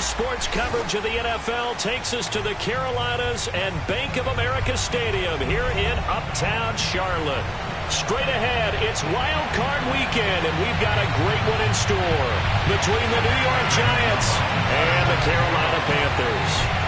sports coverage of the NFL takes us to the Carolinas and Bank of America Stadium here in Uptown Charlotte. Straight ahead, it's Wild Card Weekend, and we've got a great one in store between the New York Giants and the Carolina Panthers.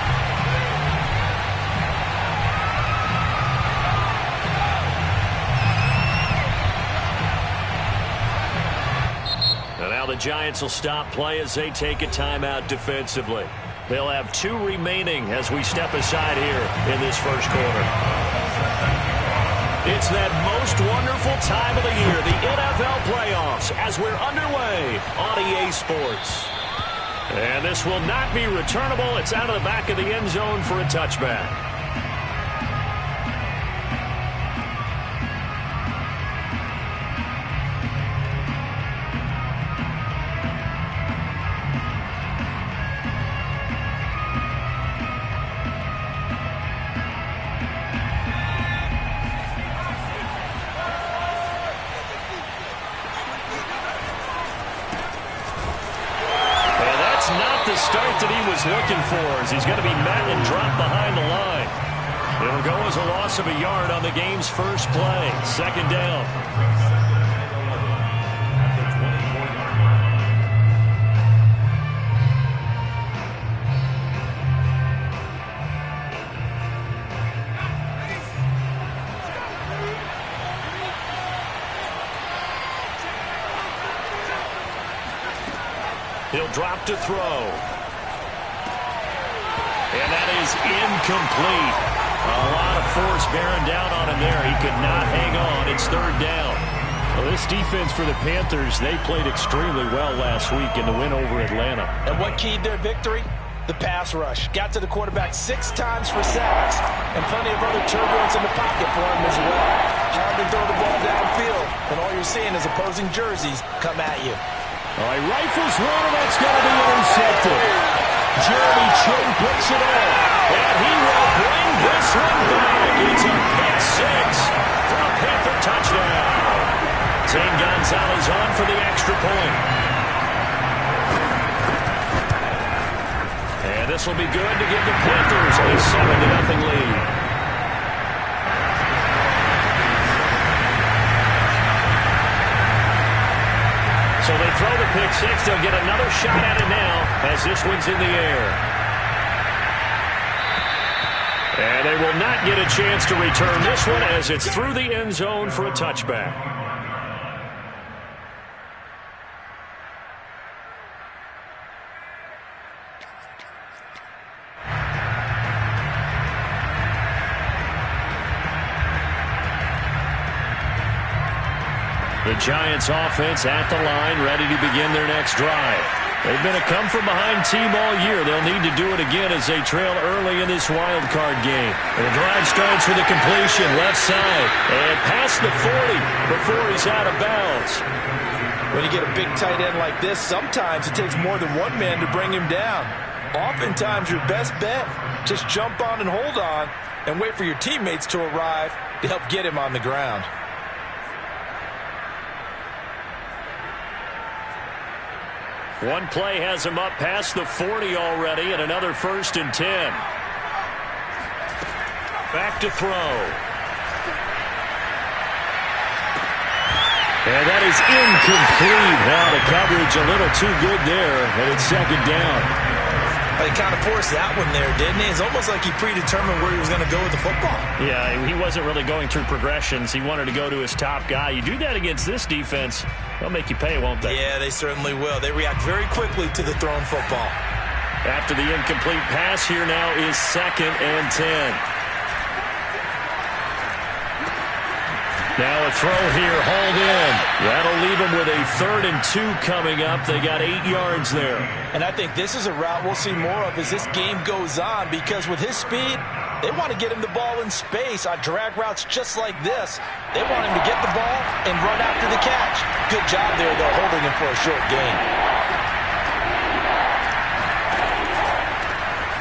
The Giants will stop play as they take a timeout defensively. They'll have 2 remaining as we step aside here in this first quarter. It's that most wonderful time of the year, the NFL playoffs, as we're underway on EA Sports. And this will not be returnable. It's out of the back of the end zone for a touchback. Start that he was looking for as he's going to be met and dropped behind the line. It'll go as a loss of a yard on the game's first play. Second down. He'll drop to throw. And that is incomplete. A lot of force bearing down on him there. He could not hang on. It's third down. Well, this defense for the Panthers, they played extremely well last week in the win over Atlanta. And what keyed their victory? The pass rush. Got to the quarterback 6 times for sacks, and plenty of other turbulence in the pocket for him as well. Hard to throw the ball downfield, and all you're seeing is opposing jerseys come at you. All right, rifles one, and that's going to be intercepted. Jeremy Chin picks it up, and he will bring this one back. It's a pick 6 for a Panther touchdown. Zane Gonzalez on for the extra point. And this will be good to give the Panthers a 7-0 lead. So they throw the pick 6. They'll get another shot at it now as this one's in the air. And they will not get a chance to return this one as it's through the end zone for a touchback. The Giants offense at the line, ready to begin their next drive. They've been a come-from-behind team all year. They'll need to do it again as they trail early in this wild card game. And the drive starts with a completion left side and past the 40 before he's out of bounds. When you get a big tight end like this, sometimes it takes more than one man to bring him down. Oftentimes your best bet, just jump on and hold on and wait for your teammates to arrive to help get him on the ground. One play has him up past the 40 already, and another 1st and 10. Back to throw. And that is incomplete. Now the coverage a little too good there, and it's second down. He kind of forced that one there, didn't he? It's almost like he predetermined where he was going to go with the football. Yeah, he wasn't really going through progressions. He wanted to go to his top guy. You do that against this defense, they'll make you pay, won't they? Yeah, they certainly will. They react very quickly to the thrown football. After the incomplete pass, here now is 2nd and 10. Now a throw here, hauled in. That'll leave them with a 3rd and 2 coming up. They got 8 yards there. And I think this is a route we'll see more of as this game goes on, because with his speed, they want to get him the ball in space on drag routes just like this. They want him to get the ball and run after the catch. Good job there, though, holding him for a short gain.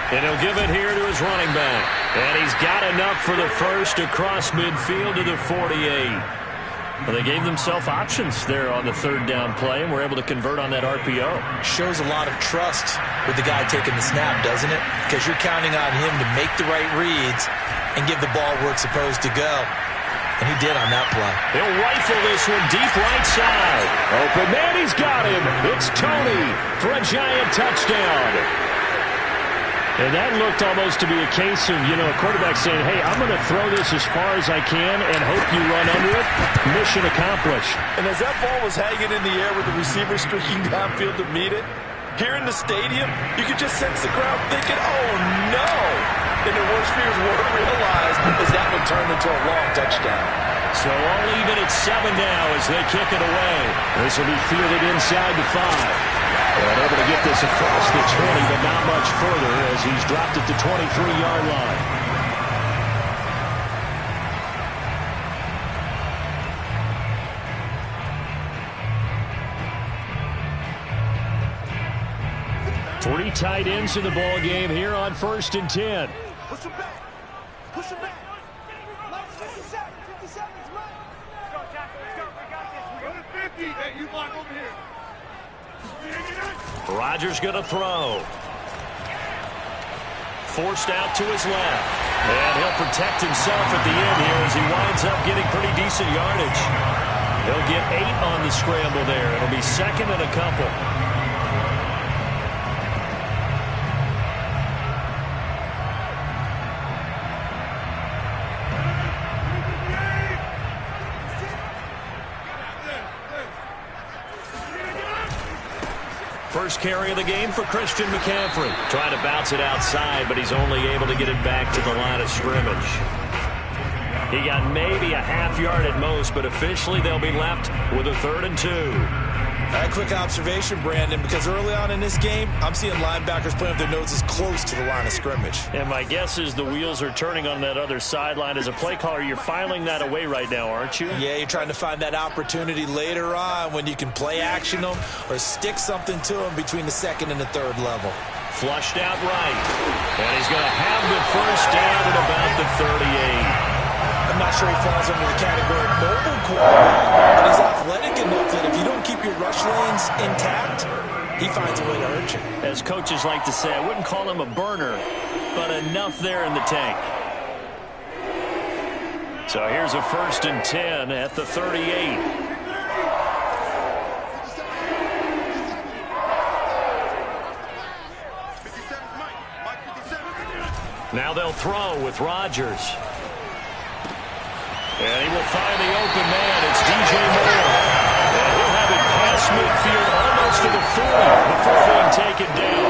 And he'll give it here to his running back. And he's got enough for the first across midfield to the 48. Well, they gave themselves options there on the third down play and were able to convert on that RPO. Shows a lot of trust with the guy taking the snap, doesn't it? Because you're counting on him to make the right reads and give the ball where it's supposed to go. And he did on that play. He'll rifle this one deep right side. Open man, he's got him. It's Tony for a Giant touchdown. And that looked almost to be a case of, a quarterback saying, hey, I'm going to throw this as far as I can and hope you run under it. Mission accomplished. And as that ball was hanging in the air with the receiver streaking downfield to meet it, here in the stadium, you could just sense the crowd thinking, oh, no. And their worst fears were realized as that one turned into a long touchdown. So all even at 7 now as they kick it away. This will be fielded inside the 5. And able to get this across the 20, but not much further as he's dropped at the 23-yard line. Three tight ends in the ball game here on 1st and 10. Push him back. Push him back. 57. 57 is right. Let's go, Tackle. Let's go. We got this. We got a 50. Hey, you block over here. Rodgers going to throw. Forced out to his left. And he'll protect himself at the end here as he winds up getting pretty decent yardage. He'll get 8 on the scramble there. It'll be 2nd and a couple. First carry of the game for Christian McCaffrey. Trying to bounce it outside, but he's only able to get it back to the line of scrimmage. He got maybe a half yard at most, but officially they'll be left with a 3rd and 2. A quick observation, Brandon, because early on in this game, I'm seeing linebackers playing with their noses close to the line of scrimmage. And my guess is the wheels are turning on that other sideline. As a play caller, you're filing that away right now, aren't you? Yeah, you're trying to find that opportunity later on when you can play action them or stick something to them between the 2nd and the 3rd level. Flushed out right. And he's going to have the first down at about the 38. I'm not sure he falls under the category of mobile quarterback, but he's athletic enough that if you don't keep your rush lanes intact, he finds a way to hurt you. As coaches like to say, I wouldn't call him a burner, but enough there in the tank. So here's a 1st and 10 at the 38. Now they'll throw with Rodgers. And he will find the open man. It's DJ Moore. And he'll have it past midfield almost to the 40 before being taken down.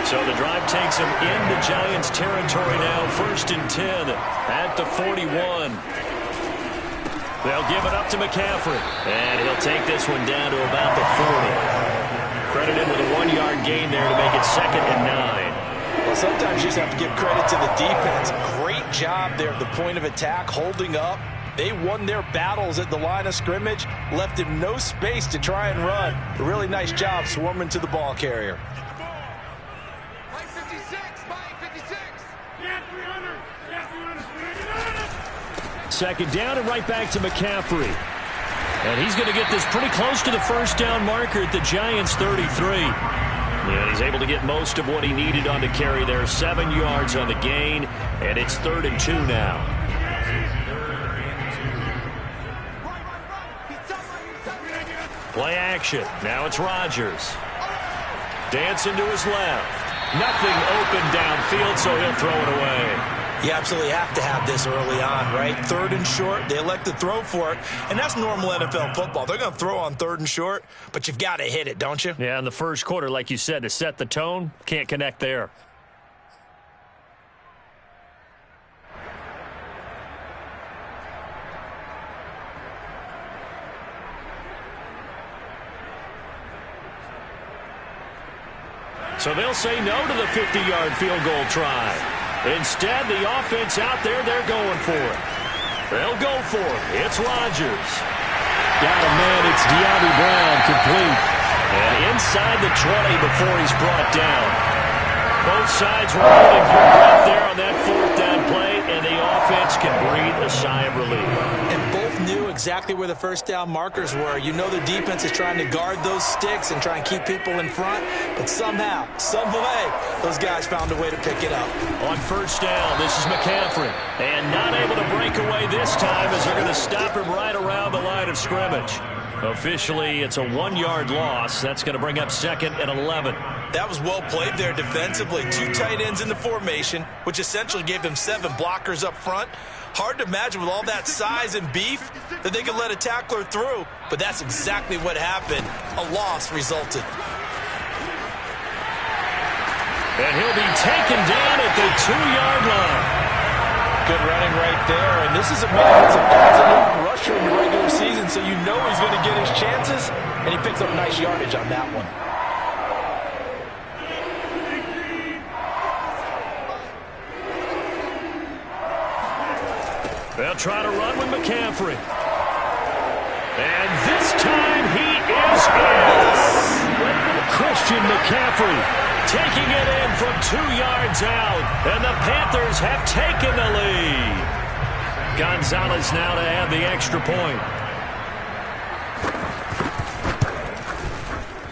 So the drive takes him into Giants territory now. 1st and 10 at the 41. They'll give it up to McCaffrey. And he'll take this one down to about the 40. Credited with a 1-yard gain there to make it 2nd and 9. Well, sometimes you just have to give credit to the defense. Great job there at the point of attack, holding up. They won their battles at the line of scrimmage, left him no space to try and run. A really nice job swarming to the ball carrier. Mike 56, Mike 56. Yeah, 300. Yeah, 300. 2nd down and right back to McCaffrey. And he's going to get this pretty close to the first down marker at the Giants 33. And he's able to get most of what he needed on the carry there. 7 yards on the gain, and it's 3rd and 2 now. Play action. Now it's Rodgers. Dancing to his left. Nothing open downfield, so he'll throw it away. You absolutely have to have this early on, right? 3rd and short, they elect to throw for it, and that's normal NFL football. They're going to throw on 3rd and short, but you've got to hit it, don't you? Yeah, in the first quarter, like you said, to set the tone, can't connect there. So they'll say no to the 50-yard field goal try. Instead, the offense out there, they're going for it. They'll go for it. It's Rodgers. Got a man. It's De'Ami Brown complete. And inside the 20 before he's brought down. Both sides were holding good breath there on that 4th down play, and the offense defense can breathe a sigh of relief. And both knew exactly where the first down markers were. You know the defense is trying to guard those sticks and try and keep people in front, but somehow, some way, those guys found a way to pick it up. On first down, this is McCaffrey. And not able to break away this time as they're going to stop him right around the line of scrimmage. Officially, it's a 1-yard loss. That's going to bring up 2nd and 11. That was well played there defensively. 2 tight ends in the formation, which essentially gave them 7 blockers up front. Hard to imagine with all that size and beef that they could let a tackler through, but that's exactly what happened. A loss resulted. And he'll be taken down at the 2-yard line. Good running right there, and this is a man who's a 1,000-yard rusher in the regular season, so you know he's going to get his chances, and he picks up nice yardage on that one. They'll try to run with McCaffrey. And this time he is in. Christian McCaffrey taking it in from 2 yards out. And the Panthers have taken the lead. Gonzalez now to add the extra point.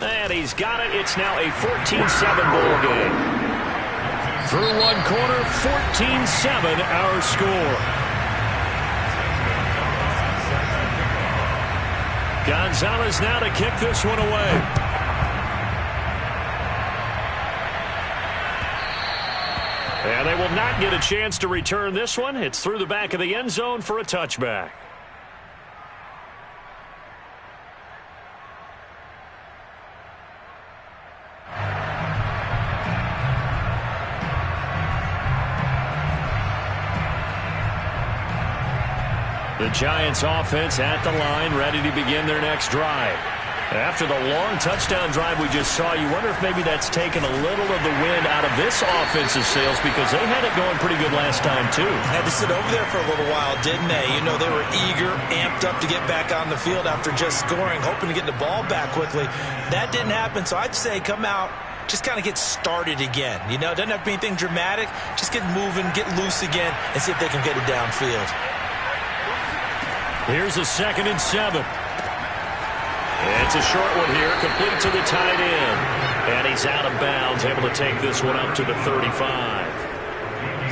And he's got it. It's now a 14-7 ball game. Through one quarter, 14-7 our score. Gonzalez now to kick this one away. And they will not get a chance to return this one. It's through the back of the end zone for a touchback. The Giants offense at the line, ready to begin their next drive. After the long touchdown drive we just saw, you wonder if maybe that's taken a little of the wind out of this offensive sails, because they had it going pretty good last time too. Had to sit over there for a little while, didn't they? You know, they were eager, amped up to get back on the field after just scoring, hoping to get the ball back quickly. That didn't happen, so I'd say come out, just kind of get started again. You know, it doesn't have to be anything dramatic. Just get moving, get loose again, and see if they can get it downfield. Here's a 2nd and 7. It's a short one here, complete to the tight end. And he's out of bounds, able to take this one up to the 35.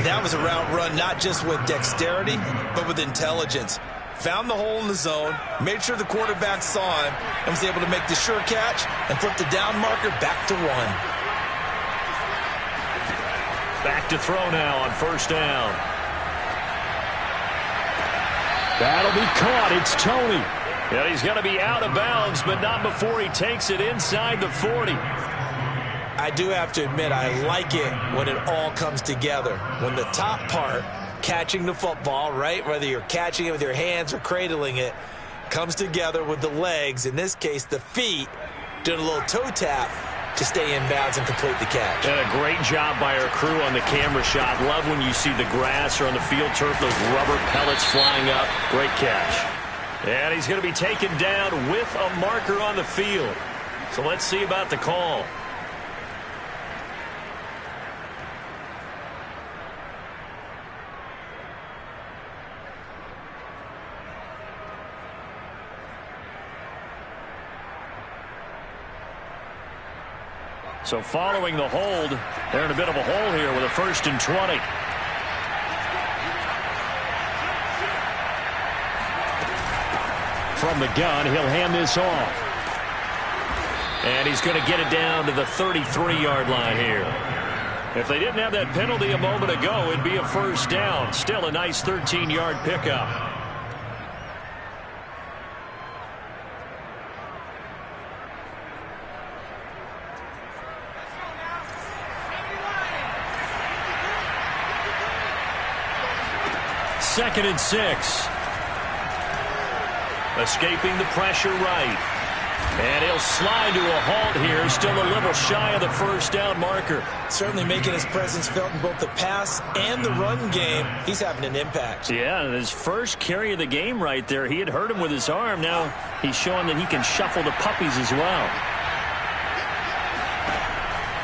That was a route run, not just with dexterity, but with intelligence. Found the hole in the zone, made sure the quarterback saw him, and was able to make the sure catch and flip the down marker back to 1. Back to throw now on first down. That'll be caught. It's Tony. And he's going to be out of bounds, but not before he takes it inside the 40. I do have to admit, I like it when it all comes together. When the top part, catching the football, right, whether you're catching it with your hands or cradling it, comes together with the legs, in this case the feet, doing a little toe tap to stay in bounds and complete the catch. And a great job by our crew on the camera shot. Love when you see the grass or on the field turf, those rubber pellets flying up. Great catch. And he's going to be taken down with a marker on the field. So let's see about the call. So following the hold, they're in a bit of a hole here with a 1st and 20. From the gun, he'll hand this off. And he's going to get it down to the 33-yard line here. If they didn't have that penalty a moment ago, it'd be a first down. Still a nice 13-yard pickup. Second and 6. Escaping the pressure right. And he'll slide to a halt here. Still a little shy of the first down marker. Certainly making his presence felt in both the pass and the run game. He's having an impact. Yeah, his first carry of the game right there. He had hurt him with his arm. Now he's showing that he can shuffle the puppies as well.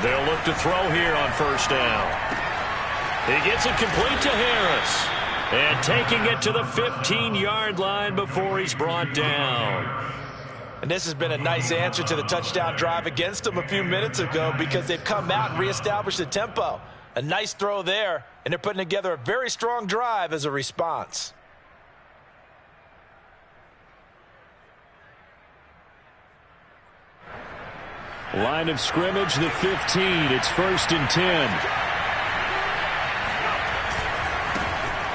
They'll look to throw here on first down. He gets it complete to Harris. And taking it to the 15-yard line before he's brought down. And this has been a nice answer to the touchdown drive against them a few minutes ago because they've come out and reestablished the tempo. A nice throw there, and they're putting together a very strong drive as a response. Line of scrimmage, the 15. It's 1st and 10.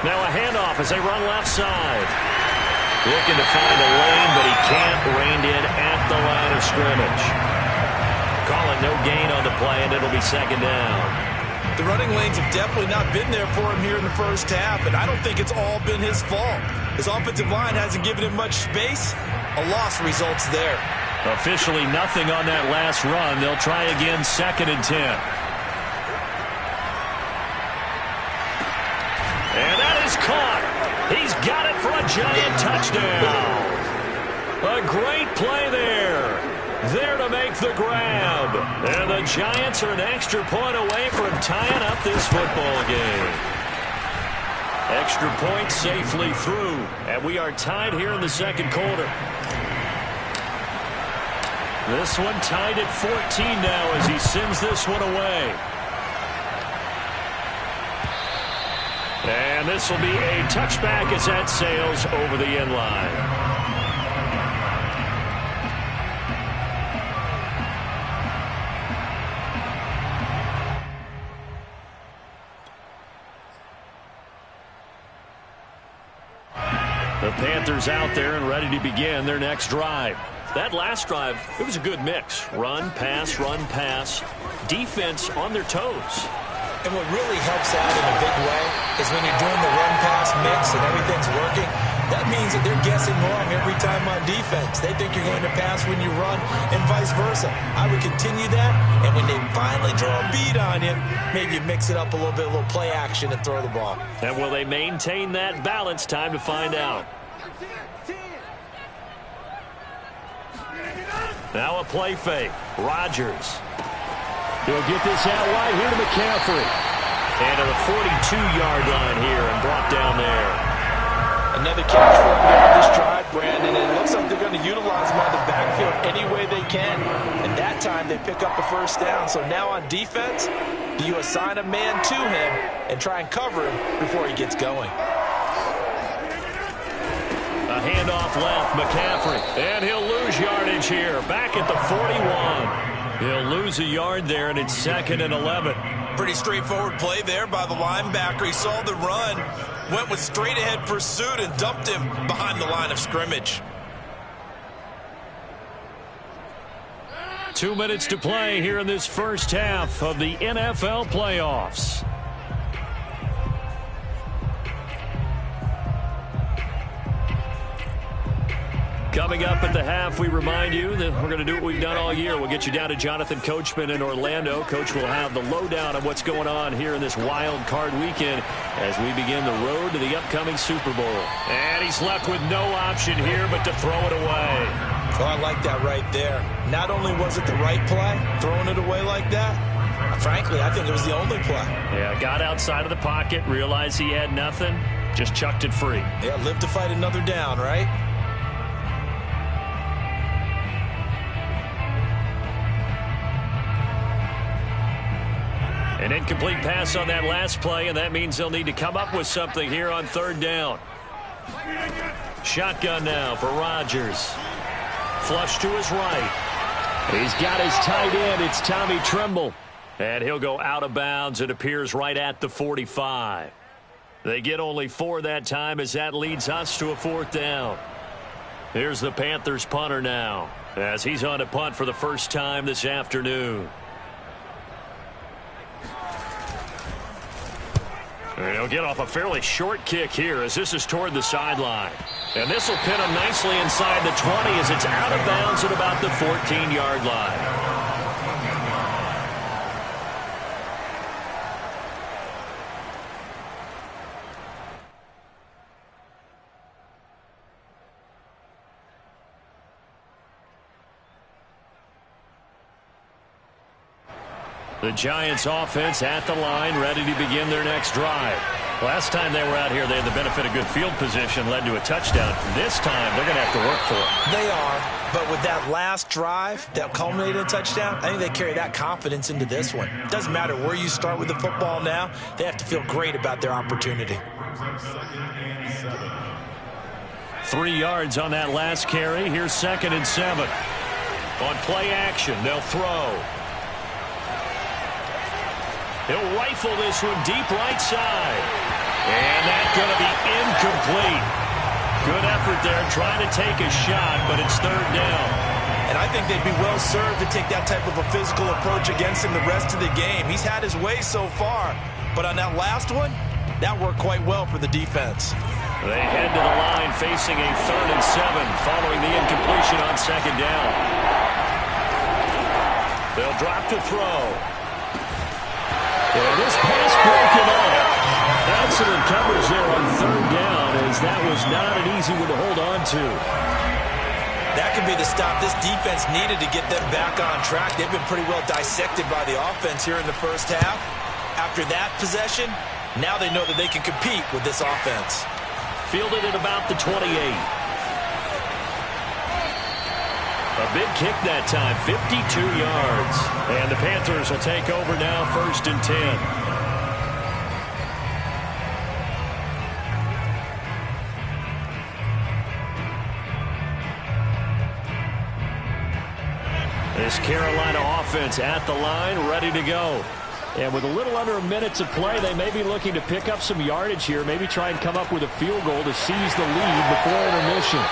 Now a handoff as they run left side. Looking to find a lane, but he can't. Reined in at the line of scrimmage. Calling no gain on the play, and it'll be 2nd down. The running lanes have definitely not been there for him here in the first half, and I don't think it's all been his fault. His offensive line hasn't given him much space. A loss results there. Officially nothing on that last run. They'll try again, 2nd and 10. And that is caught. He's got it for a giant touchdown. A great play there. There to make the grab. And the Giants are an extra point away from tying up this football game. Extra point safely through. And we are tied here in the 2nd quarter. This one tied at 14 now as he sends this one away. And this will be a touchback as that sails over the end line. The Panthers out there and ready to begin their next drive. That last drive, it was a good mix. Run, pass, defense on their toes. And what really helps out in a big way is when you're doing the run-pass mix and everything's working, that means that they're guessing wrong every time on defense. They think you're going to pass when you run and vice versa. I would continue that, and when they finally draw a bead on you, maybe you mix it up a little bit, a little play action and throw the ball. And will they maintain that balance? Time to find out. Now a play fake. Rodgers. He'll get this out wide here to McCaffrey. And to the 42-yard line here and brought down there. Another catch for him here on this drive, Brandon. And it looks like they're going to utilize him on the backfield any way they can. And that time they pick up the first down. So now on defense, do you assign a man to him and try and cover him before he gets going? A handoff left, McCaffrey. And he'll lose yardage here. Back at the 41. He'll lose a yard there, and it's 2nd and 11. Pretty straightforward play there by the linebacker. He saw the run, went with straight-ahead pursuit, and dumped him behind the line of scrimmage. 2 minutes to play here in this first half of the NFL playoffs. Coming up at the half, we remind you that we're going to do what we've done all year. We'll get you down to Jonathan Coachman in Orlando. Coach will have the lowdown of what's going on here in this wild card weekend as we begin the road to the upcoming Super Bowl. And he's left with no option here but to throw it away. Oh, I like that right there. Not only was it the right play, throwing it away like that, frankly, I think it was the only play. Yeah, got outside of the pocket, realized he had nothing, just chucked it free. Yeah, live to fight another down, right? An incomplete pass on that last play, and that means they'll need to come up with something here on 3rd down. Shotgun now for Rodgers. Flush to his right. He's got his tight end. It's Tommy Tremble. And he'll go out of bounds. It appears right at the 45. They get only 4 that time as that leads us to a 4th down. Here's the Panthers punter now as he's on to punt for the first time this afternoon. And he'll get off a fairly short kick here as this is toward the sideline. And this will pin him nicely inside the 20 as it's out of bounds at about the 14-yard line. The Giants offense at the line, ready to begin their next drive. Last time they were out here, they had the benefit of good field position, led to a touchdown. This time, they're going to have to work for it. They are, but with that last drive that culminated in a touchdown, I think they carry that confidence into this one. It doesn't matter where you start with the football now. They have to feel great about their opportunity. 3 yards on that last carry. Here's 2nd and 7. On play action, they'll throw. He'll rifle this one deep right side. And that's going to be incomplete. Good effort there trying to take a shot, but it's 3rd down. And I think they'd be well served to take that type of a physical approach against him the rest of the game. He's had his way so far, but on that last one, that worked quite well for the defense. They head to the line facing a 3rd and 7 following the incompletion on 2nd down. They'll drop to throw. And this pass broken up. Excellent coverage there on 3rd down, as that was not an easy one to hold on to. That could be the stop this defense needed to get them back on track. They've been pretty well dissected by the offense here in the first half. After that possession, now they know that they can compete with this offense. Fielded at about the 28. A big kick that time, 52 yards. And the Panthers will take over now, 1st and 10. This Carolina offense at the line, ready to go. And with a little under a minute to play, they may be looking to pick up some yardage here, maybe try and come up with a field goal to seize the lead before intermission.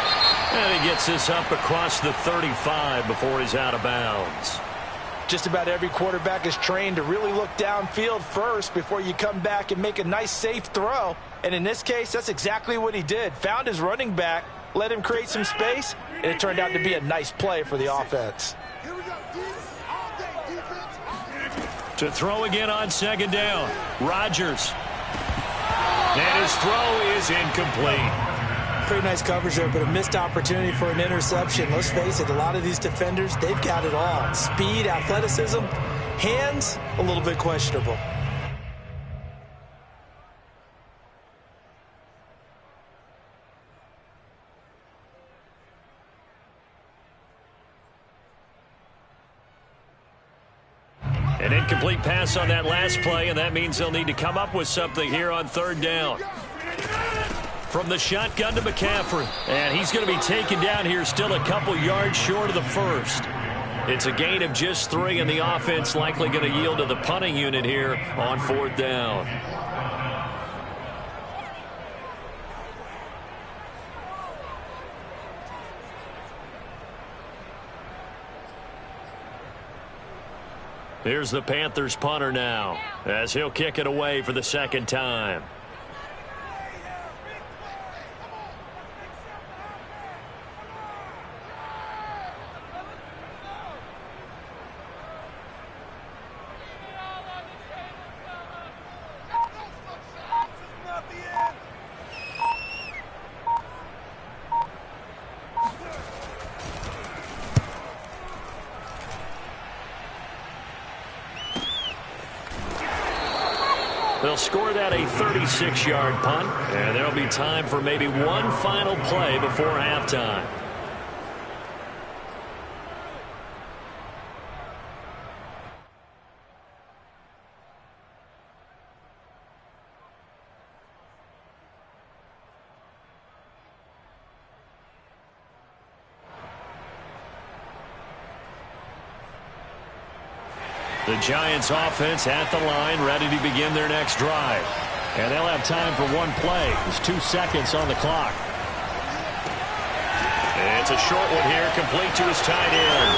And he gets this up across the 35 before he's out of bounds. Just about every quarterback is trained to really look downfield first before you come back and make a nice, safe throw. And in this case, that's exactly what he did. Found his running back, let him create some space, and it turned out to be a nice play for the offense. Here we go, defense. All day, defense. To throw again on 2nd down, Rodgers. And his throw is incomplete. Pretty nice coverage there, but a missed opportunity for an interception. Let's face it, a lot of these defenders, they've got it all. Speed, athleticism, hands, a little bit questionable. An incomplete pass on that last play, and that means they'll need to come up with something here on 3rd down. From the shotgun to McCaffrey, and he's going to be taken down here still a couple yards short of the 1st. It's a gain of just 3, and the offense likely going to yield to the punting unit here on 4th down. Here's the Panthers punter now, as he'll kick it away for the 2nd time. They'll score that a 36-yard punt, and there'll be time for maybe one final play before halftime. The Giants offense at the line, ready to begin their next drive. And they'll have time for one play. There's 2 seconds on the clock. It's a short one here, complete to his tight end.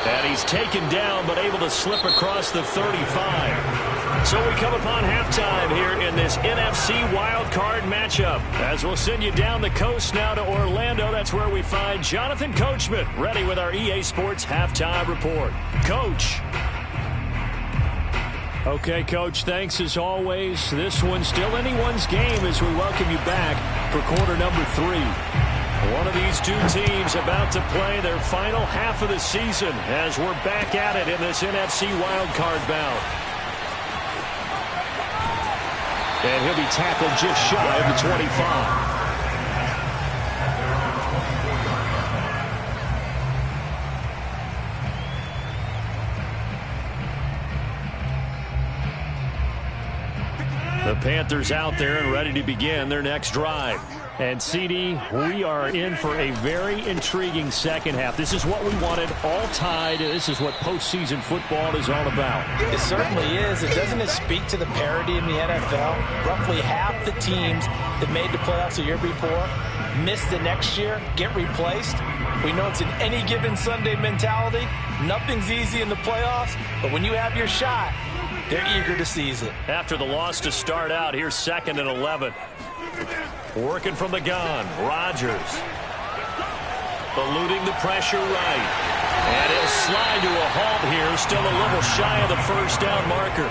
And he's taken down, but able to slip across the 35. So we come upon halftime here in this NFC wildcard matchup. As we'll send you down the coast now to Orlando, that's where we find Jonathan Coachman, ready with our EA Sports halftime report. Coach. Okay, Coach, thanks as always. This one's still anyone's game as we welcome you back for quarter number 3. One of these two teams about to play their final half of the season as we're back at it in this NFC wildcard bout. And he'll be tackled just shy of the 25. The Panthers out there and ready to begin their next drive. And, CD, we are in for a very intriguing second half. This is what we wanted, all tied. This is what postseason football is all about. It certainly is. Doesn't it speak to the parity in the NFL? Roughly half the teams that made the playoffs the year before miss the next year, get replaced. We know it's an any given Sunday mentality. Nothing's easy in the playoffs, but when you have your shot, they're eager to seize it. After the loss to start out, here's 2nd and 11. Working from the gun, Rodgers. Eluding the pressure right. And he'll slide to a halt here, still a little shy of the first down marker.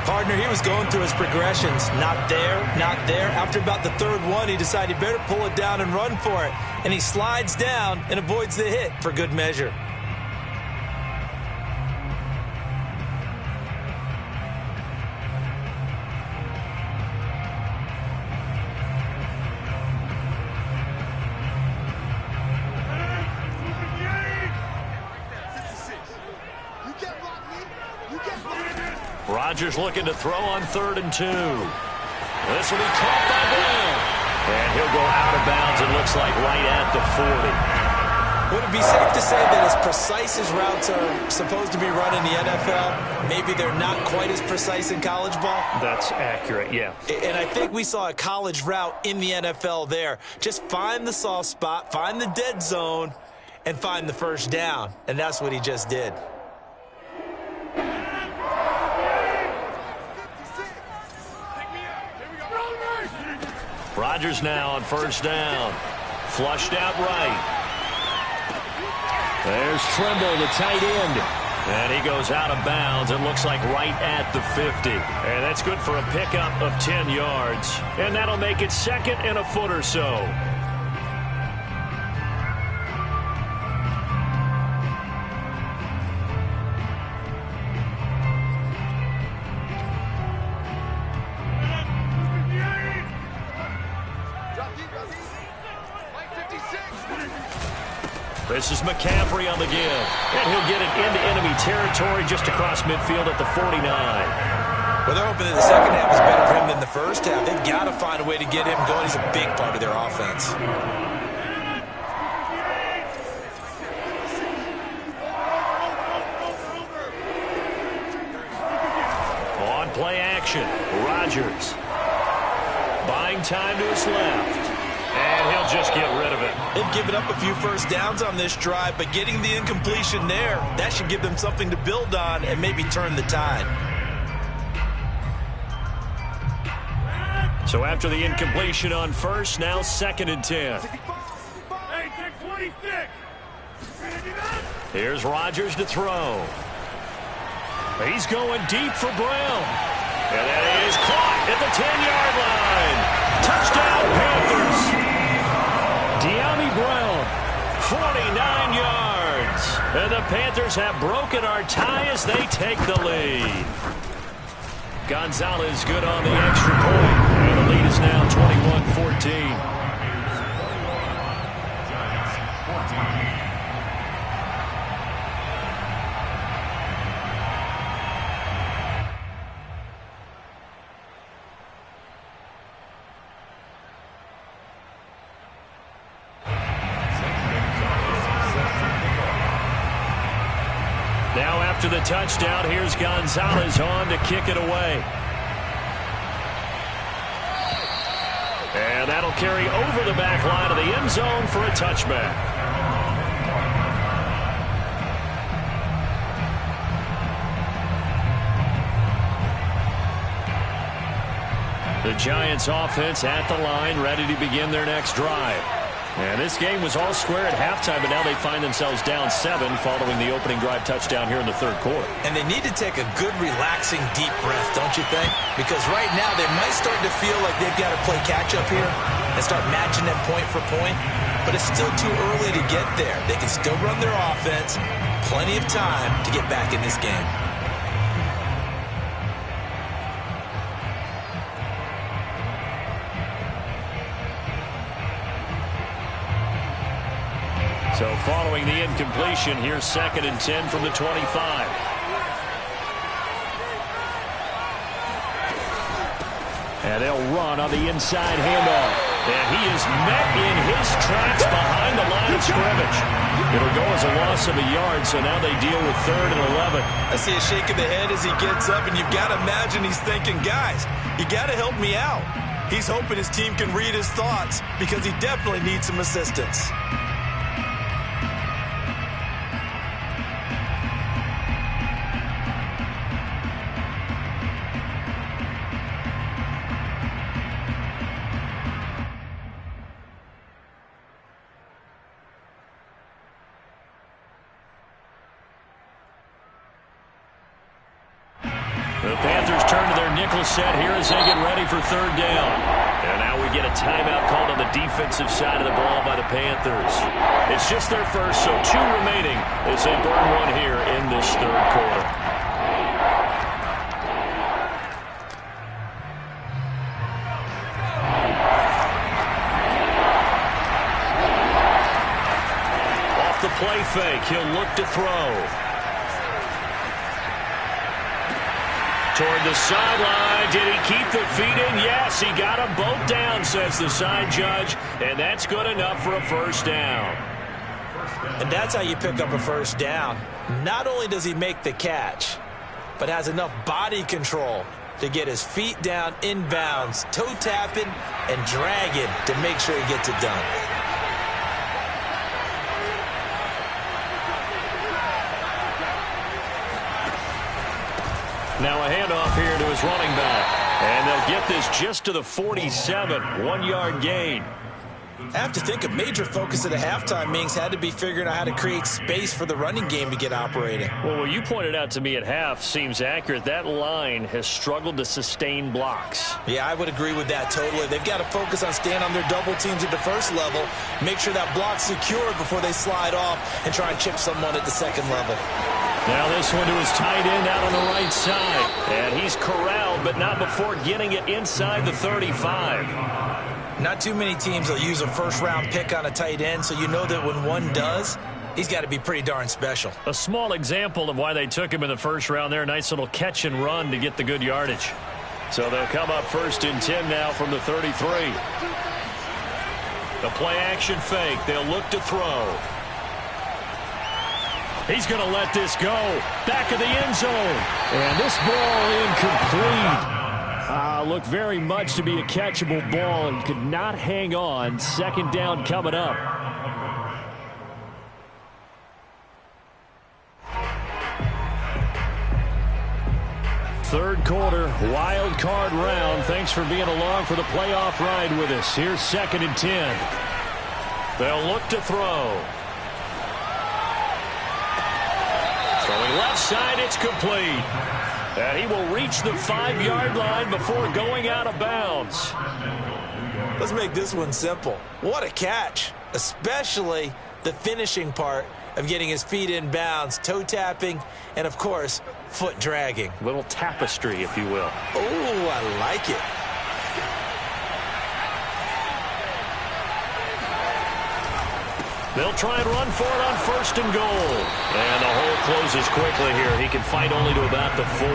Partner, he was going through his progressions. Not there, not there. After about the third one, he decided he better pull it down and run for it. And he slides down and avoids the hit for good measure. Rodgers looking to throw on 3rd and 2. This will be caught by Brown. And he'll go out of bounds, it looks like, right at the 40. Would it be safe to say that as precise as routes are supposed to be run in the NFL, maybe they're not quite as precise in college ball? That's accurate, yeah. And I think we saw a college route in the NFL there. Just find the soft spot, find the dead zone, and find the first down. And that's what he just did. Rodgers now on 1st down. Flushed out right. There's Trimble, the tight end. And he goes out of bounds. It looks like right at the 50. And that's good for a pickup of 10 yards. And that'll make it 2nd and a foot or so. This is McCaffrey on the give. And he'll get it into enemy territory just across midfield at the 49. Well, they're hoping that the second half is better for him than the first half. They've got to find a way to get him going. He's a big part of their offense. On play action, Rodgers. Buying time to his left. And he'll just get rid of it. They've given up a few first downs on this drive, but getting the incompletion there, that should give them something to build on and maybe turn the tide. So after the incompletion on 1st, now 2nd and 10. Here's Rodgers to throw. He's going deep for Brown. And that is caught at the 10-yard line. Touchdown, Panthers. De'Ami Brown, 49 yards. And the Panthers have broken our tie as they take the lead. Gonzalez good on the extra point. And the lead is now 21-14. Now after the touchdown, here's Gonzalez on to kick it away. And that'll carry over the back line of the end zone for a touchback. The Giants offense at the line, ready to begin their next drive. And this game was all square at halftime, but now they find themselves down 7 following the opening drive touchdown here in the 3rd quarter. And they need to take a good, relaxing, deep breath, don't you think? Because right now they might start to feel like they've got to play catch-up here and start matching them point for point. but it's still too early to get there. They can still run their offense. Plenty of time to get back in this game. So following the incompletion, here's 2nd and 10 from the 25. And they'll run on the inside handoff. And he is met in his tracks behind the line of scrimmage. It'll go as a loss of a yard, so now they deal with 3rd and 11. I see a shake of the head as he gets up, and you've got to imagine he's thinking, guys, you got to help me out. He's hoping his team can read his thoughts because he definitely needs some assistance. The Panthers turn to their nickel set here as they get ready for 3rd down. And now we get a timeout called on the defensive side of the ball by the Panthers. It's just their first, so 2 remaining as they burn one here in this 3rd quarter. Off the play fake, he'll look to throw. Toward the sideline. Did he keep the feet in? Yes, he got them both down, says the side judge. And that's good enough for a 1st down. And that's how you pick up a 1st down. Not only does he make the catch, but has enough body control to get his feet down inbounds, toe tapping and dragging to make sure he gets it done. Now a handoff here to his running back. And they'll get this just to the 47. 1-yard gain. I have to think a major focus of the halftime meetings had to be figuring out how to create space for the running game to get operating. Well, what you pointed out to me at half seems accurate. That line has struggled to sustain blocks. Yeah, I would agree with that totally. They've got to focus on staying on their double teams at the 1st level, make sure that block's secured before they slide off and try and chip someone at the 2nd level. Now this one to his tight end out on the right side. And he's corralled, but not before getting it inside the 35. Not too many teams will use a 1st-round pick on a tight end, so you know that when one does, he's got to be pretty darn special. A small example of why they took him in the 1st round there. Nice little catch and run to get the good yardage. So they'll come up 1st and 10 now from the 33. The play-action fake. They'll look to throw. He's going to let this go. Back of the end zone. And this ball incomplete. Looked very much to be a catchable ball and could not hang on. 2nd down coming up. Third quarter, wild card round. Thanks for being along for the playoff ride with us. Here's 2nd and 10. They'll look to throw. Throwing left side, it's complete. And he will reach the 5-yard line before going out of bounds. Let's make this one simple. What a catch, especially the finishing part of getting his feet in bounds, toe tapping, and, of course, foot dragging. Little tapestry, if you will. Oh, I like it. They'll try and run for it on 1st and goal. And the hole closes quickly here. He can fight only to about the 4.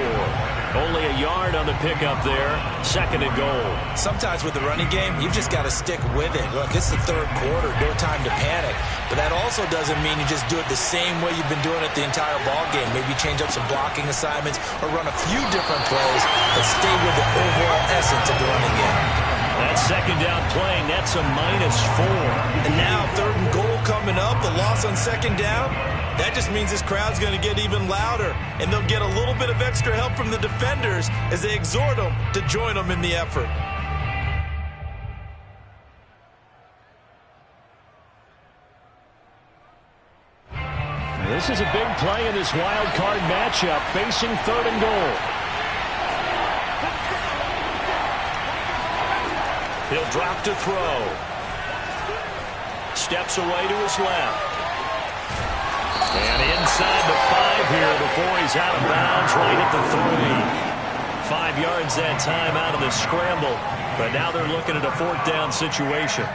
Only a yard on the pickup there. 2nd and goal. Sometimes with the running game, you've just got to stick with it. Look, it's the 3rd quarter. No time to panic. But that also doesn't mean you just do it the same way you've been doing it the entire ball game. Maybe change up some blocking assignments or run a few different plays, but stay with the overall essence of the running game. That 2nd down play, that's a -4. And now 3rd and goal coming up, the loss on 2nd down. That just means this crowd's going to get even louder, and they'll get a little bit of extra help from the defenders as they exhort them to join them in the effort. This is a big play in this wild card matchup, facing 3rd and goal. He'll drop to throw. steps away to his left. And inside the 5 here before he's out of bounds, right at the 3. 5 yards that time out of the scramble. But now they're looking at a 4th down situation.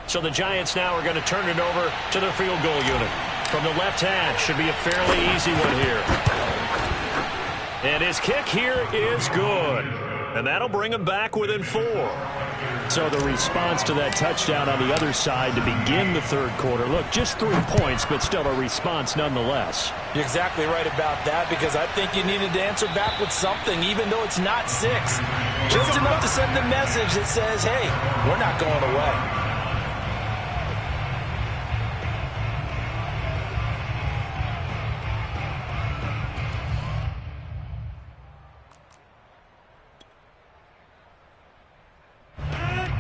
So the Giants now are going to turn it over to their field goal unit. From the left hash, should be a fairly easy one here. And his kick here is good. And that'll bring him back within 4. So the response to that touchdown on the other side to begin the 3rd quarter. Look, just 3 points, but still a response nonetheless. You're exactly right about that, because I think you needed to answer back with something, even though it's not 6. Just enough to send a message that says, hey, we're not going away.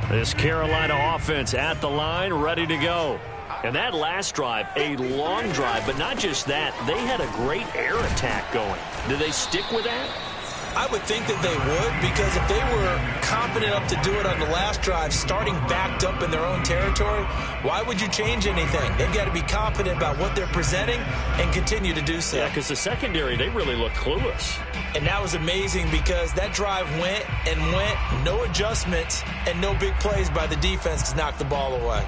This Carolina offense at the line, ready to go. And that last drive, a long drive, but not just that. They had a great air attack going. Do they stick with that? I would think that they would, because if they were confident enough to do it on the last drive, starting backed up in their own territory, why would you change anything? They've got to be confident about what they're presenting and continue to do so. Yeah, because the secondary, they really looked clueless. And that was amazing, because that drive went and went, no adjustments, and no big plays by the defense to knock the ball away.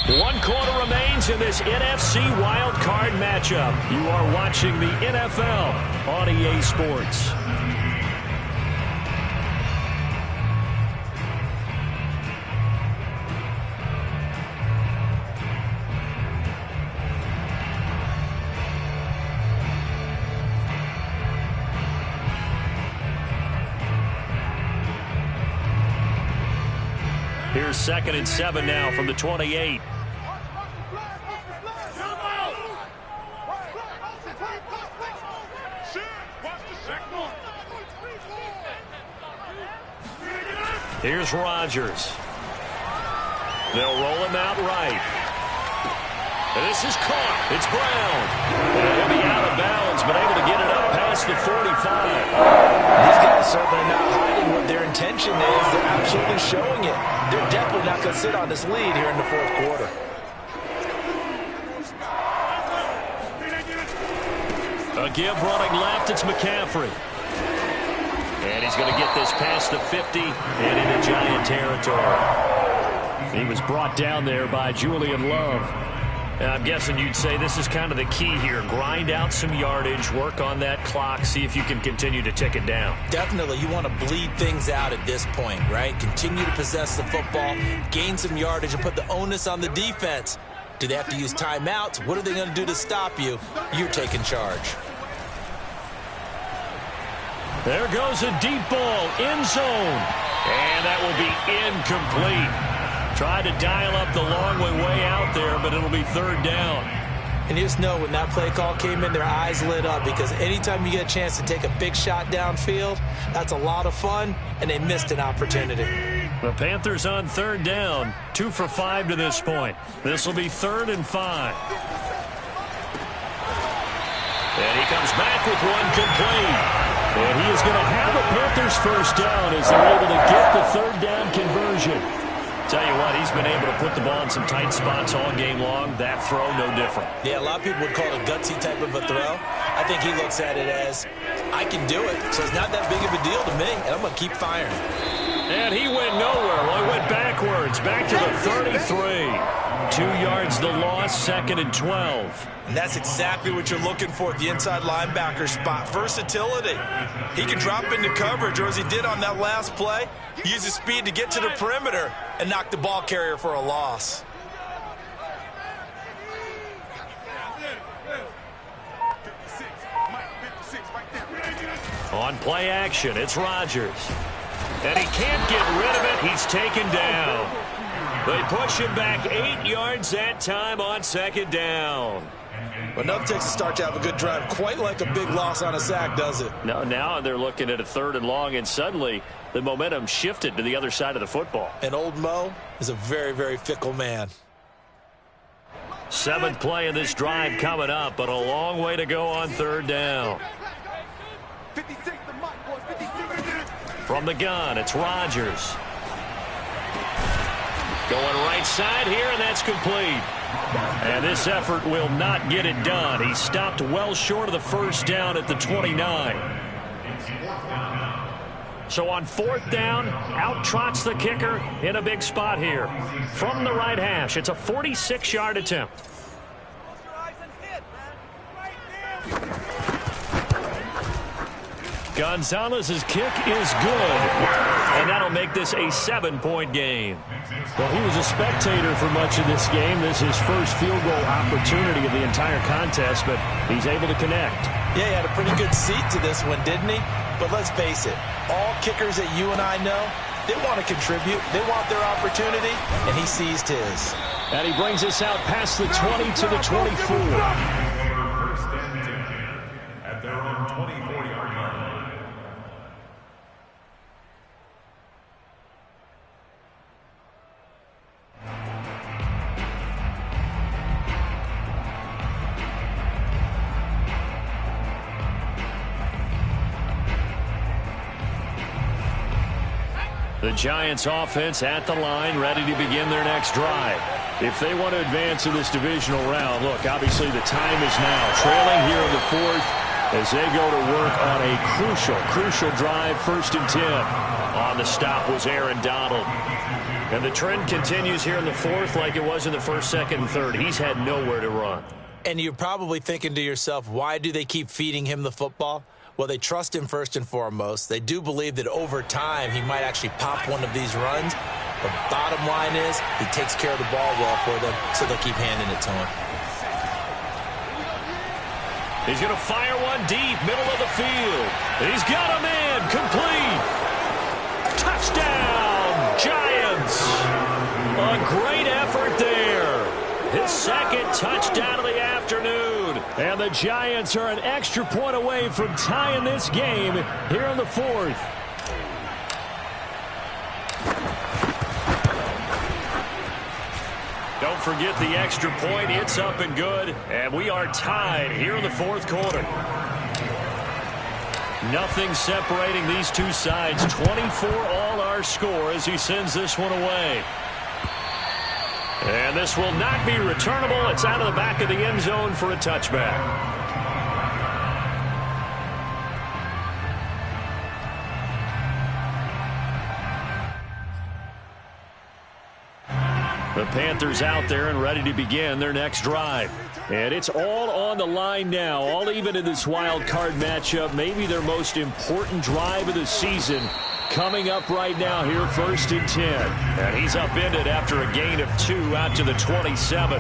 One quarter remains in this NFC Wild Card matchup. You are watching the NFL on EA Sports. Here's 2nd and 7 now from the 28. Here's Rodgers. They'll roll him out right. And this is caught. It's Brown. And he'll be out of bounds, but able to get it up past the 45. These guys certainly not hiding what their intention is. They're absolutely showing it. They're definitely not going to sit on this lead here in the 4th quarter. A give running left. It's McCaffrey. And he's going to get this past the 50 and into Giant territory. He was brought down there by Julian Love. And I'm guessing you'd say this is kind of the key here. Grind out some yardage, work on that clock, see if you can continue to tick it down. Definitely. You want to bleed things out at this point, right? Continue to possess the football, gain some yardage, and put the onus on the defense. Do they have to use timeouts? What are they going to do to stop you? You're taking charge. There goes a deep ball, end zone. And that will be incomplete. Tried to dial up the long way out there, but it'll be 3rd down. And you just know when that play call came in, their eyes lit up, because anytime you get a chance to take a big shot downfield, that's a lot of fun, and they missed an opportunity. The Panthers on 3rd down, 2 for 5 to this point. This will be 3rd and 5. And he comes back with one complete. And he is going to have a Panthers 1st down as they're able to get the 3rd down conversion. Tell you what, he's been able to put the ball in some tight spots all game long. That throw, no different. Yeah, a lot of people would call it a gutsy type of a throw. I think he looks at it as, I can do it, so it's not that big of a deal to me, and I'm going to keep firing. And he went nowhere. Well, he went backwards, back to the 33. 2 yards the loss, 2nd and 12. And that's exactly what you're looking for at the inside linebacker spot. Versatility. He can drop into coverage, or as he did on that last play, use his speed to get to the perimeter and knock the ball carrier for a loss. On play action, it's Rodgers. And he can't get rid of it. He's taken down. They push him back 8 yards that time on second down. Well, enough takes to start to have a good drive. Quite like a big loss on a sack, does it? No, now they're looking at a 3rd and long, and suddenly the momentum shifted to the other side of the football. And old Mo is a very, very fickle man. 7th play of this drive coming up, but a long way to go on 3rd down. 56 the mic, boys. 56. From the gun, it's Rodgers. Going right side here, and that's complete. And this effort will not get it done. He stopped well short of the 1st down at the 29. So on 4th down, out trots the kicker in a big spot here. From the right hash, it's a 46-yard attempt. Gonzalez's kick is good, and that'll make this a 7-point game. Well, he was a spectator for much of this game. This is his first field goal opportunity of the entire contest, but he's able to connect. Yeah, he had a pretty good seat to this one, didn't he? But let's face it, all kickers that you and I know, they want to contribute. They want their opportunity, and he seized his. And he brings us out past the 20 to the 24. First and 10 at their own 24-yard line. The Giants offense at the line, ready to begin their next drive. If they want to advance in this divisional round, look, obviously the time is now. Trailing here in the 4th as they go to work on a crucial drive, 1st and 10. On the stop was Aaron Donald. And the trend continues here in the 4th like it was in the 1st, 2nd, and 3rd. He's had nowhere to run. And you're probably thinking to yourself, why do they keep feeding him the football? Well, they trust him first and foremost. They do believe that over time he might actually pop one of these runs. The bottom line is he takes care of the ball well for them, so they'll keep handing it to him. He's going to fire one deep, middle of the field. He's got a man, complete. Touchdown, Giants. A great effort there. His 2nd touchdown of the afternoon. And the Giants are an extra point away from tying this game here in the 4th. Don't forget the extra point. It's up and good. And we are tied here in the 4th quarter. Nothing separating these two sides. 24 all our score as he sends this one away. And this will not be returnable. It's out of the back of the end zone for a touchback. The Panthers out there and ready to begin their next drive. And it's all on the line now, all even in this wild card matchup. Maybe their most important drive of the season coming up right now here, 1st and 10. And he's upended after a gain of 2 out to the 27.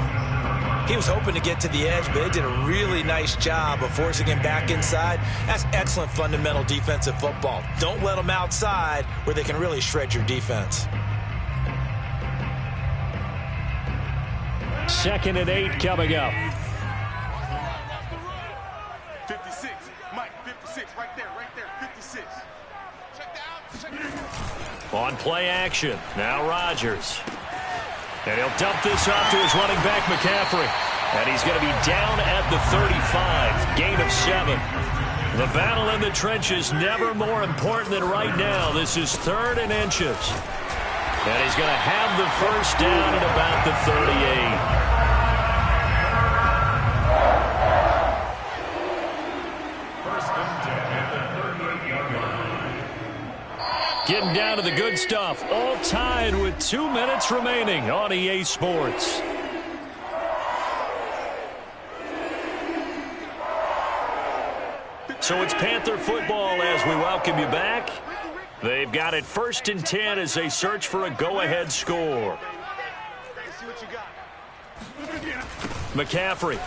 He was hoping to get to the edge, but they did a really nice job of forcing him back inside. That's excellent fundamental defensive football. Don't let them outside where they can really shred your defense. 2nd and 8 coming up. 56, Mike, 56, right there, 56. On play action, now Rodgers. And he'll dump this off to his running back, McCaffrey. And he's going to be down at the 35, gain of 7. The battle in the trenches never more important than right now. This is 3rd and inches. And he's going to have the 1st down at about the 38. Getting down to the good stuff. All tied with 2 minutes remaining on EA Sports. So it's Panther football as we welcome you back. They've got it 1st and 10 as they search for a go-ahead score. McCaffrey.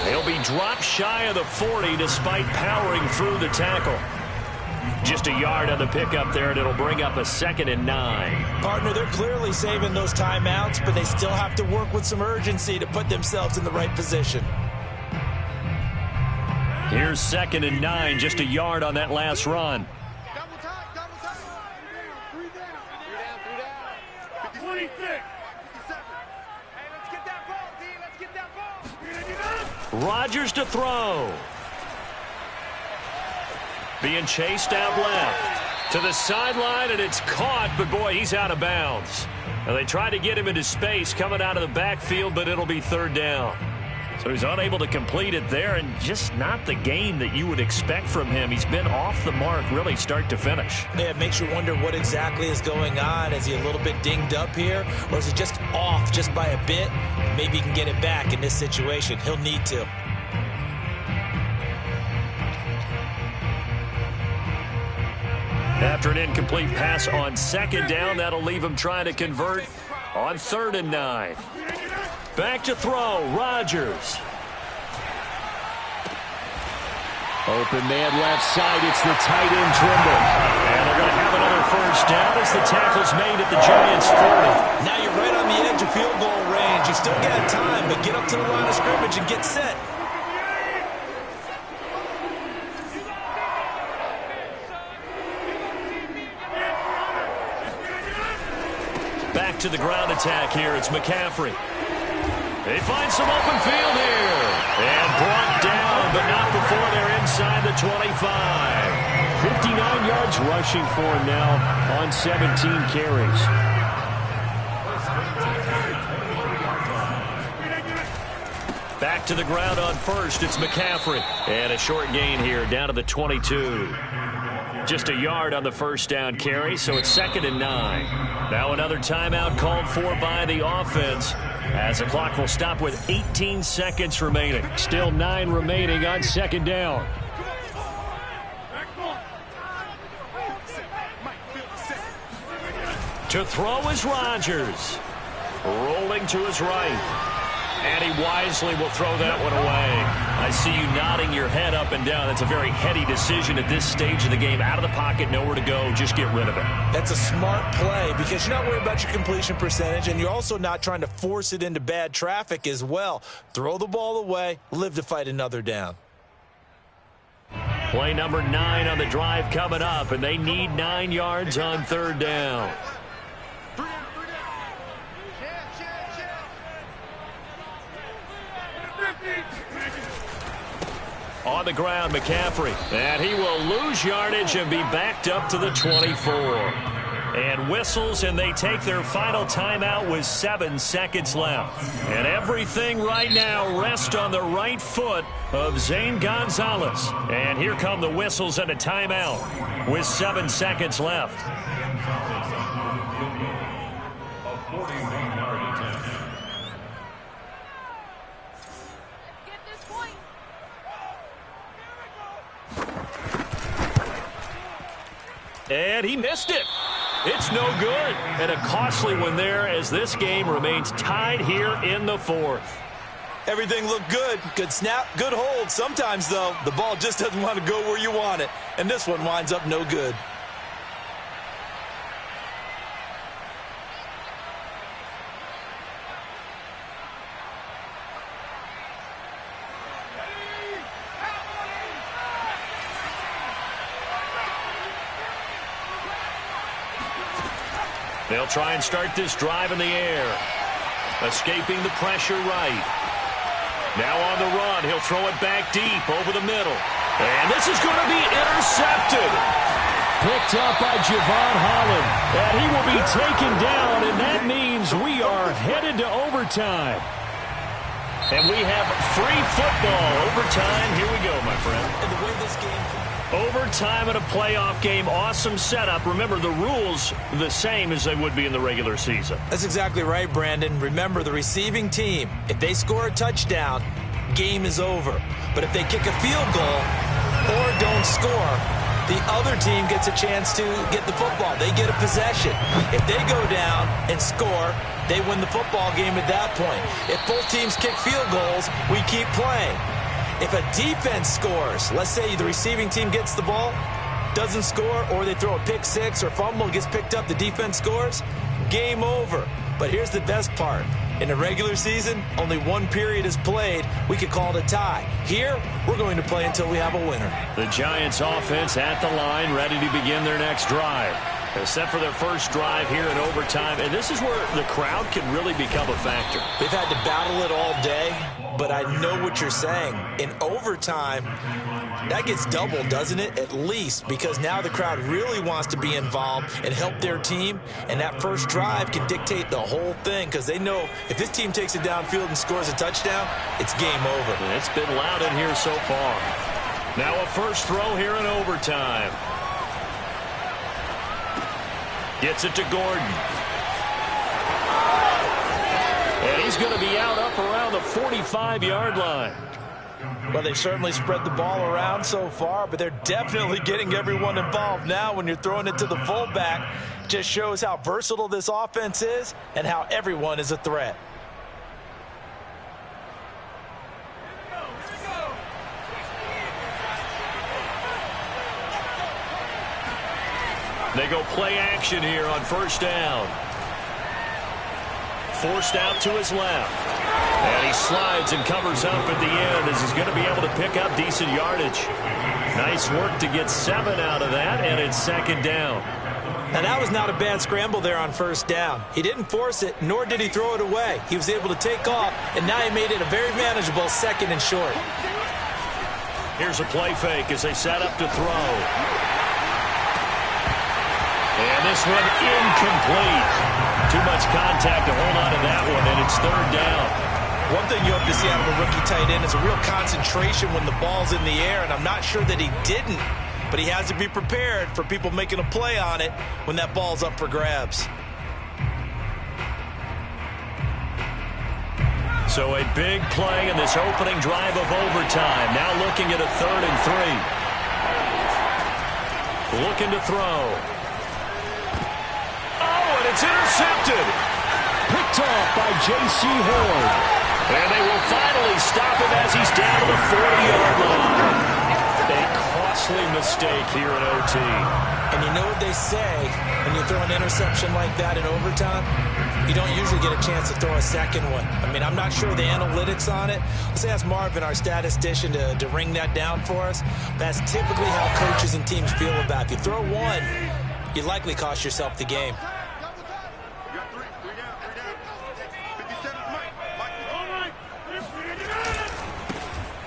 He'll be dropped shy of the 40 despite powering through the tackle. Just a yard on the pickup there, and it'll bring up a 2nd and 9. Partner, they're clearly saving those timeouts, but they still have to work with some urgency to put themselves in the right position. Here's 2nd and 9, just a yard on that last run. Double time, double time. 3 down. 26. 57. Hey, let's get that ball, D. Let's get that ball. Rodgers to throw. Being chased out left to the sideline, and it's caught, but boy, he's out of bounds. And they try to get him into space coming out of the backfield, but it'll be 3rd down. So he's unable to complete it there, and just not the game that you would expect from him. He's been off the mark really start to finish. Yeah, it makes you wonder what exactly is going on. Is he a little bit dinged up here, or is he just off just by a bit? Maybe he can get it back in this situation. He'll need to. After an incomplete pass on 2nd down, that'll leave him trying to convert on 3rd and 9. Back to throw, Rodgers. Open man left side, it's the tight end Trimble. And they're going to have another 1st down as the tackle's made at the Giants' 40. Now you're right on the edge of field goal range. You still got time, but get up to the line of scrimmage and get set. Back to the ground attack here. It's McCaffrey. They find some open field here. And brought down, but not before they're inside the 25. 59 yards rushing for him now on 17 carries. Back to the ground on 1st. It's McCaffrey. And a short gain here down to the 22. Just a yard on the 1st down carry, so it's 2nd and 9. Now another timeout called for by the offense as the clock will stop with 18 seconds remaining. Still 9 remaining on 2nd down. To throw is Rodgers. Rolling to his right. And he wisely will throw that one away. I see you nodding your head up and down. That's a very heady decision at this stage of the game. Out of the pocket, nowhere to go. Just get rid of it. That's a smart play because you're not worried about your completion percentage, and you're also not trying to force it into bad traffic as well. Throw the ball away, live to fight another down. Play number 9 on the drive coming up, and they need 9 yards on 3rd down. On the ground, McCaffrey. And he will lose yardage and be backed up to the 24. And whistles, and they take their final timeout with 7 seconds left. And everything right now rests on the right foot of Zane Gonzalez. And here come the whistles and a timeout with 7 seconds left. And he missed it. It's no good. And a costly one there as this game remains tied here in the 4th. Everything looked good. Good snap, good hold. Sometimes, though, the ball just doesn't want to go where you want it. And this one winds up no good. They'll try and start this drive in the air. Escaping the pressure right. Now on the run. He'll throw it back deep over the middle. And this is going to be intercepted. Picked up by Javon Holland. And he will be taken down, and that means we are headed to overtime. And we have free football. Overtime. Here we go, my friend. And the way this game... Overtime in a playoff game. Awesome setup. Remember, the rules the same as they would be in the regular season. That's exactly right, Brandon. Remember, the receiving team, if they score a touchdown, game is over. But if they kick a field goal or don't score, the other team gets a chance to get the football. They get a possession. If they go down and score, they win the football game at that point. If both teams kick field goals, we keep playing. If a defense scores, let's say the receiving team gets the ball, doesn't score, or they throw a pick six or fumble, gets picked up, the defense scores, game over. But here's the best part. In the regular season, only one period is played. We could call it a tie. Here, we're going to play until we have a winner. The Giants offense at the line, ready to begin their next drive. They're set for their first drive here in overtime, and this is where the crowd can really become a factor. They've had to battle it all day, but I know what you're saying. In overtime, that gets doubled, doesn't it? At least, because now the crowd really wants to be involved and help their team, and that first drive can dictate the whole thing, because they know if this team takes it downfield and scores a touchdown, it's game over. And it's been loud in here so far. Now a first throw here in overtime. Gets it to Gordon. And he's going to be out up around the 45-yard line. Well, they've certainly spread the ball around so far, but they're definitely getting everyone involved now when you're throwing it to the fullback. Just shows how versatile this offense is and how everyone is a threat. They go play action here on first down. Forced out to his left. And he slides and covers up at the end as he's going to be able to pick up decent yardage. Nice work to get 7 out of that, and it's second down. Now, that was not a bad scramble there on first down. He didn't force it, nor did he throw it away. He was able to take off, and now he made it a very manageable second and short. Here's a play fake as they set up to throw. And this one incomplete. Too much contact to hold on to that one, and it's third down. One thing you hope to see out of a rookie tight end is a real concentration when the ball's in the air, and I'm not sure that he didn't, but he has to be prepared for people making a play on it when that ball's up for grabs. So a big play in this opening drive of overtime. Now looking at a 3rd and 3. Looking to throw. It's intercepted. Picked off by J.C. Horn. And they will finally stop him as he's down to the 40-yard line. A costly mistake here in OT. And you know what they say, when you throw an interception like that in overtime, you don't usually get a chance to throw a second one. I mean, I'm not sure the analytics on it. Let's ask Marvin, our statistician, to ring that down for us. That's typically how coaches and teams feel about it. If you throw one, you likely cost yourself the game.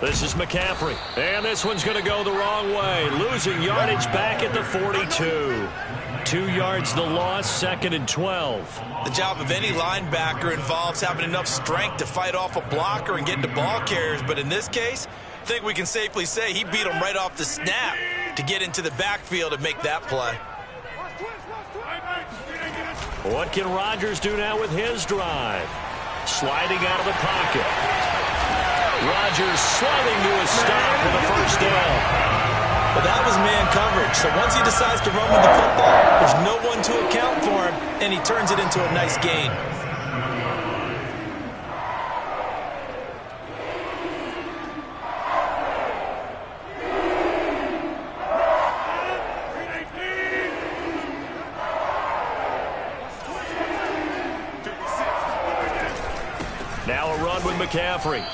This is McCaffrey, and this one's going to go the wrong way. Losing yardage back at the 42. 2 yards the loss, 2nd and 12. The job of any linebacker involves having enough strength to fight off a blocker and get into ball carriers, but in this case, I think we can safely say he beat him right off the snap to get into the backfield and make that play. What can Rodgers do now with his drive? Sliding out of the pocket. Rodgers sliding to a stop for the first down. Well, that was man coverage. So once he decides to run with the football, there's no one to account for him, and he turns it into a nice gain. Now a run with McCaffrey.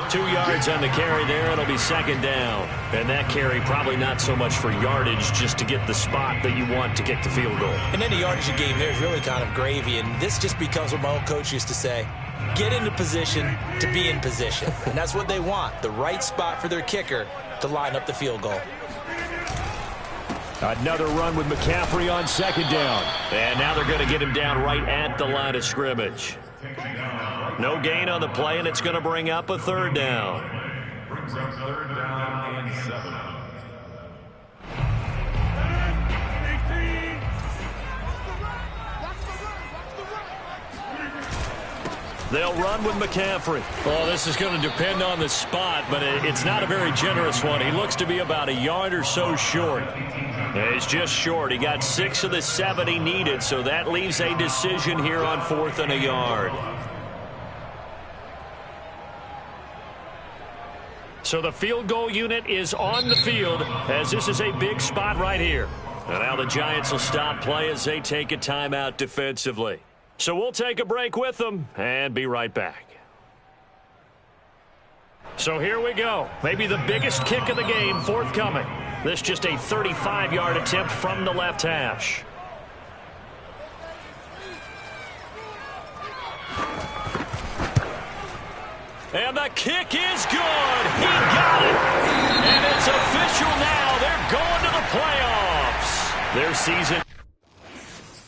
2 yards on the carry there. It'll be second down. And that carry probably not so much for yardage, just to get the spot that you want to kick the field goal. And any yardage game there is really kind of gravy. And this just becomes what my old coach used to say. Get into position to be in position. And that's what they want. The right spot for their kicker to line up the field goal. Another run with McCaffrey on second down. And now they're going to get him down right at the line of scrimmage. No gain on the play, and it's going to bring up a third down. Brings up 3rd down and 7. They'll run with McCaffrey. Well, this is going to depend on the spot, but it's not a very generous one. He looks to be about a yard or so short. And he's just short. He got 6 of the 7 he needed, so that leaves a decision here on 4th and a yard. So the field goal unit is on the field as this is a big spot right here. And now the Giants will stop play as they take a timeout defensively. So we'll take a break with them and be right back. So here we go. Maybe the biggest kick of the game forthcoming. This just a 35-yard attempt from the left hash. And the kick is good. He got it. And it's official now. They're going to the playoffs. Their season